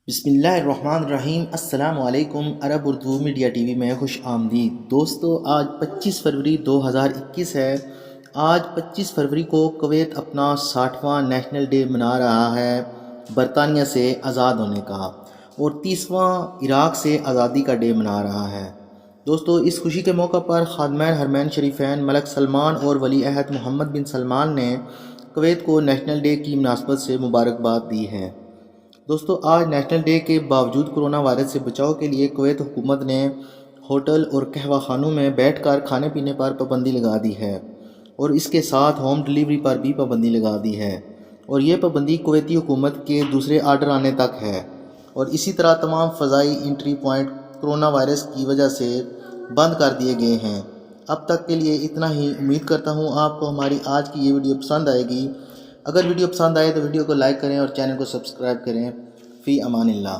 بسم اللہ الرحمن الرحیم۔ السلام علیکم۔ عرب اردو میڈیا ٹی وی میں خوش آمدید دوستو۔ آج 25 فروری 2021 ہے۔ آج 25 فروری کو کویت اپنا 60واں نیشنل ڈے منا رہا ہے برطانیہ سے آزاد ہونے کا، اور 30واں عراق سے آزادی کا ڈے منا رہا ہے۔ دوستو، اس خوشی کے موقع پر خادمین حرمین شریفین ملک سلمان اور ولی عہد محمد بن سلمان نے کویت کو نیشنل ڈے کی مناسبت سے مبارکباد دی ہے۔ دوستو، آج نیشنل ڈے کے باوجود کرونا وائرس سے بچاؤ کے لیے کویت حکومت نے ہوٹل اور قہوہ خانوں میں بیٹھ کر کھانے پینے پر پابندی لگا دی ہے، اور اس کے ساتھ ہوم ڈلیوری پر بھی پابندی لگا دی ہے، اور یہ پابندی کویتی حکومت کے دوسرے آرڈر آنے تک ہے، اور اسی طرح تمام فضائی انٹری پوائنٹ کرونا وائرس کی وجہ سے بند کر دیے گئے ہیں۔ اب تک کے لیے اتنا ہی۔ امید کرتا ہوں آپ کو ہماری آج کی یہ ویڈیو پسند آئے گی۔ اگر ویڈیو پسند آئے تو ویڈیو کو لائک کریں اور چینل کو سبسکرائب کریں۔ فی امان اللہ۔